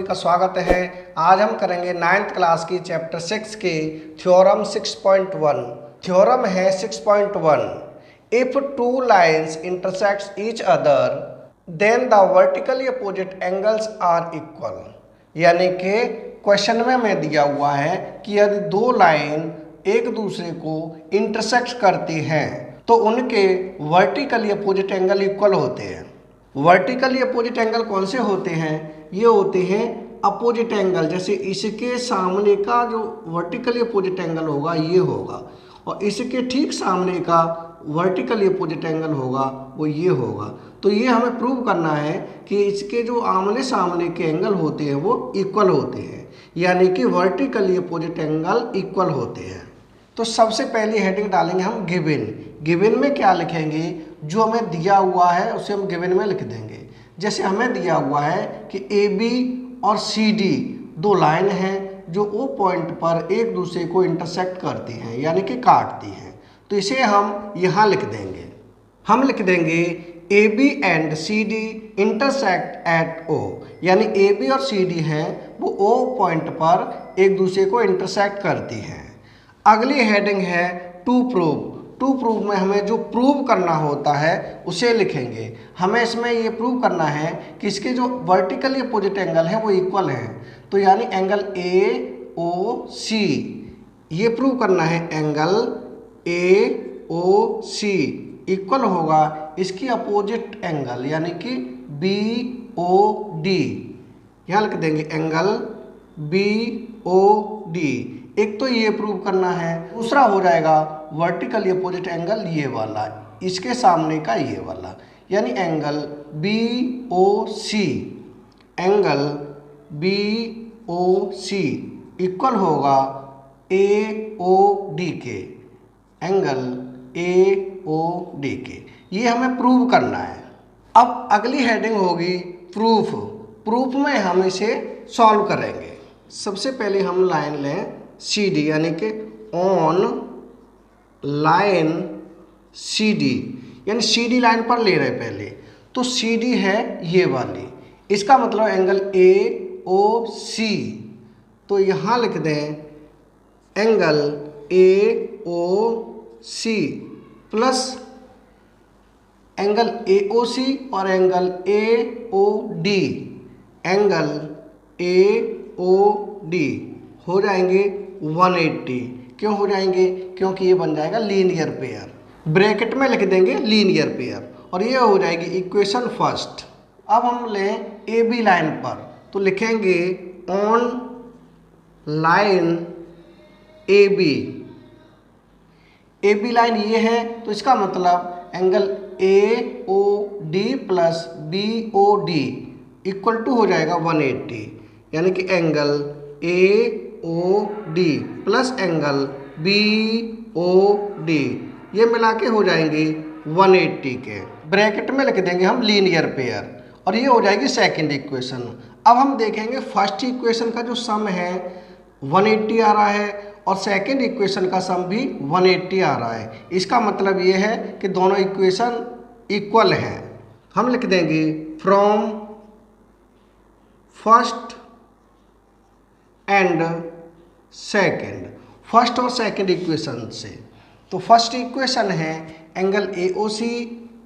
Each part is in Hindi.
का स्वागत है। आज हम करेंगे 9th क्लास की चैप्टर 6 के थ्योरम 6.1। थ्योरम है 6.1, if two lines intersects each other then the vertically opposite angles are equal. यानी कि क्वेश्चन में हमें दिया हुआ है कि यदि दो लाइन एक दूसरे को इंटरसेक्ट करती हैं तो उनके वर्टिकली अपोजिट एंगल इक्वल होते हैं। वर्टिकली अपोजिट एंगल कौन से होते हैं? ये होते हैं अपोजिट एंगल। जैसे इसके सामने का जो वर्टिकली अपोजिट एंगल होगा ये होगा, और इसके ठीक सामने का वर्टिकली अपोजिट एंगल होगा वो ये होगा। तो ये हमें प्रूव करना है कि इसके जो आमने सामने के एंगल होते हैं वो इक्वल होते हैं, यानी कि वर्टिकली अपोजिट एंगल इक्वल होते हैं। तो सबसे पहली हेडिंग डालेंगे हम गिवन। गिवन में क्या लिखेंगे? जो हमें दिया हुआ है उसे हम गिवन में लिख देंगे। जैसे हमें दिया हुआ है कि ए बी और सी डी दो लाइन हैं जो ओ पॉइंट पर एक दूसरे को इंटरसेक्ट करती हैं, यानी कि काटती हैं। तो इसे हम यहाँ लिख देंगे। हम लिख देंगे A B and C D intersect at O, यानी ए बी और सी डी हैं वो ओ पॉइंट पर एक दूसरे को इंटरसेक्ट करती हैं। अगली हेडिंग है टू प्रूव। टू प्रूव में हमें जो प्रूव करना होता है उसे लिखेंगे। हमें इसमें ये प्रूव करना है कि इसके जो वर्टिकली अपोजिट एंगल है वो इक्वल है। तो यानी एंगल ए ओ सी, ये प्रूव करना है angle A O C equal होगा इसकी अपोजिट एंगल, यानी कि बी ओ डी। यहाँ लिख देंगे एंगल बी ओ डी। एक तो ये प्रूव करना है, दूसरा हो जाएगा वर्टिकली अपोजिट एंगल ये वाला, इसके सामने का ये वाला, यानी एंगल बी ओ सी। एंगल बी ओ सी इक्वल होगा ए ओ डी के, एंगल ए ओ डी के। ये हमें प्रूव करना है। अब अगली हेडिंग होगी प्रूफ। प्रूफ में हम इसे सॉल्व करेंगे। सबसे पहले हम लाइन लें सी डी, यानी कि ऑन लाइन सी डी, यानी सी डी लाइन पर ले रहे पहले। तो सी डी है ये वाली, इसका मतलब एंगल ए ओ सी। तो यहाँ लिख दें angle A O C plus angle A O C और angle A O D. Angle A O D हो जाएंगे 180। क्यों हो जाएंगे? क्योंकि ये बन जाएगा लीनियर पेयर। ब्रैकेट में लिख देंगे लीनियर पेयर, और ये हो जाएगी इक्वेशन फर्स्ट। अब हम लें ए बी लाइन पर, तो लिखेंगे on line A B. A B line ये है तो इसका मतलब angle A O D plus B O D equal to हो जाएगा 180, यानी कि angle A O D plus angle B O D, ये मिला के हो जाएंगे 180 के। ब्रैकेट में लिख देंगे हम लीनियर पेयर, और ये हो जाएगी सेकंड इक्वेशन। अब हम देखेंगे फर्स्ट इक्वेशन का जो सम है 180 आ रहा है, और सेकंड इक्वेशन का सम भी 180 आ रहा है। इसका मतलब ये है कि दोनों इक्वेशन इक्वल हैं। हम लिख देंगे from first and second, first और सेकंड इक्वेशन से। तो फर्स्ट इक्वेशन है एंगल ए ओ सी,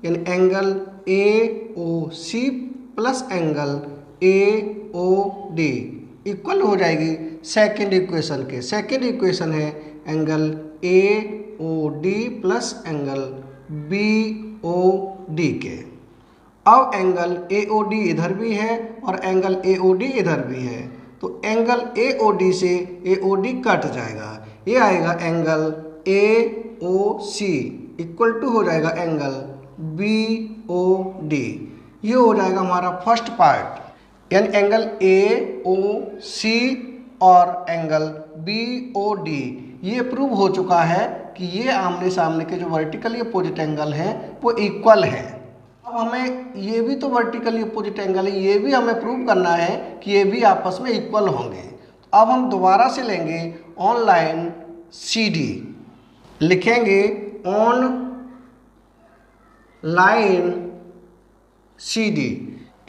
यानी angle A O C plus angle A O D equal हो जाएगी सेकंड इक्वेशन के। सेकंड इक्वेशन है angle A O D plus angle B O D के। अब एंगल ए ओ डी इधर भी है और एंगल ए ओ डी इधर भी है, तो एंगल ए ओ डी से ए ओ डी कट जाएगा। ये आएगा angle A O C equal to हो जाएगा एंगल बी ओ डी। ये हो जाएगा हमारा फर्स्ट पार्ट, यानी एंगल ए ओ सी और एंगल बी ओ डी ये प्रूव हो चुका है कि ये आमने सामने के जो वर्टिकली अपोजिट एंगल हैं वो इक्वल है। अब हमें ये भी तो वर्टिकली अपोजिट एंगल है, ये भी हमें प्रूव करना है कि ये भी आपस में इक्वल होंगे। अब हम दोबारा से लेंगे ऑन लाइन सी डी, लिखेंगे ऑन लाइन सी डी,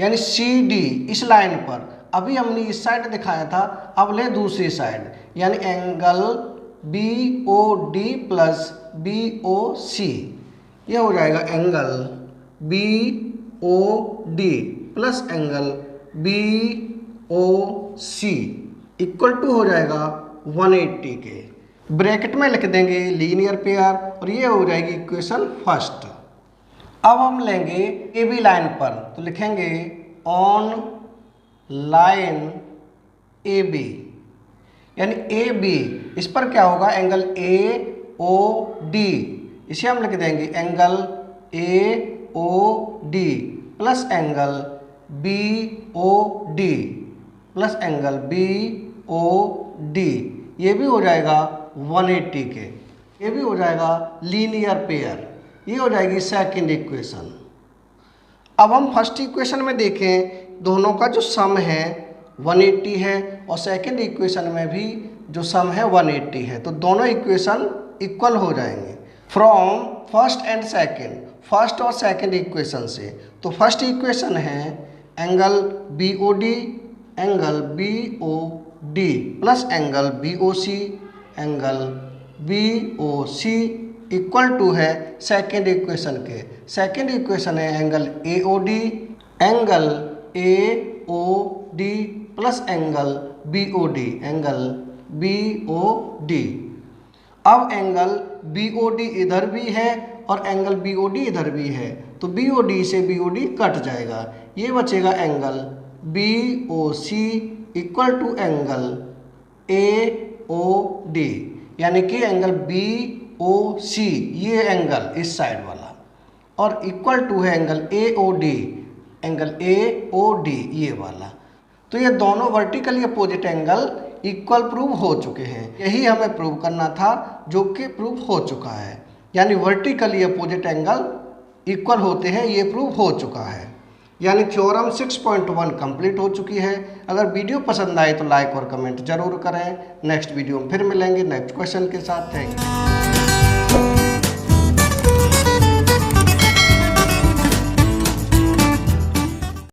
यानी सी डी इस लाइन पर अभी हमने इस साइड दिखाया था, अब ले दूसरी साइड, यानी एंगल BOD प्लस BOC, ये हो जाएगा angle BOD plus angle BOC equal to हो जाएगा 180 के। ब्रैकेट में लिख देंगे लीनियर पेयर और ये हो जाएगी इक्वेशन फर्स्ट। अब हम लेंगे AB लाइन पर, तो लिखेंगे ऑन लाइन AB, यानी AB, इस पर क्या होगा एंगल AOD, इसे हम लिख देंगे angle AOD plus angle BOD plus angle BOD, ये भी हो जाएगा 180 के। ये भी हो जाएगा लीनियर पेयर, ये हो जाएगी सेकंड इक्वेशन। अब हम फर्स्ट इक्वेशन में देखें, दोनों का जो सम है 180 है और सेकंड इक्वेशन में भी जो सम है 180 है, तो दोनों इक्वेशन इक्वल हो जाएंगे from first and second, first और सेकंड इक्वेशन से। तो फर्स्ट इक्वेशन है angle BOD plus angle BOC equal to है सेकेंड इक्वेशन के। सेकेंड इक्वेशन है angle AOD plus angle BOD अब एंगल BOD इधर भी है और एंगल BOD इधर भी है, तो BOD से BOD कट जाएगा, ये बचेगा angle BOC equal to angle AOD, यानी कि एंगल BOC ये एंगल इस साइड वाला और इक्वल टू है एंगल AOD ये वाला। तो ये दोनों vertically opposite angle equal prove हो चुके हैं। यही हमें प्रूव करना था, जो कि प्रूव हो चुका है, यानी वर्टिकली अपोजिट एंगल इक्वल होते हैं, ये प्रूव हो चुका है। यानी थ्योरम 6.1 कंप्लीट हो चुकी है। अगर वीडियो पसंद आए तो लाइक और कमेंट जरूर करें। नेक्स्ट वीडियो में फिर मिलेंगे नेक्स्ट क्वेश्चन के साथ। Thank you.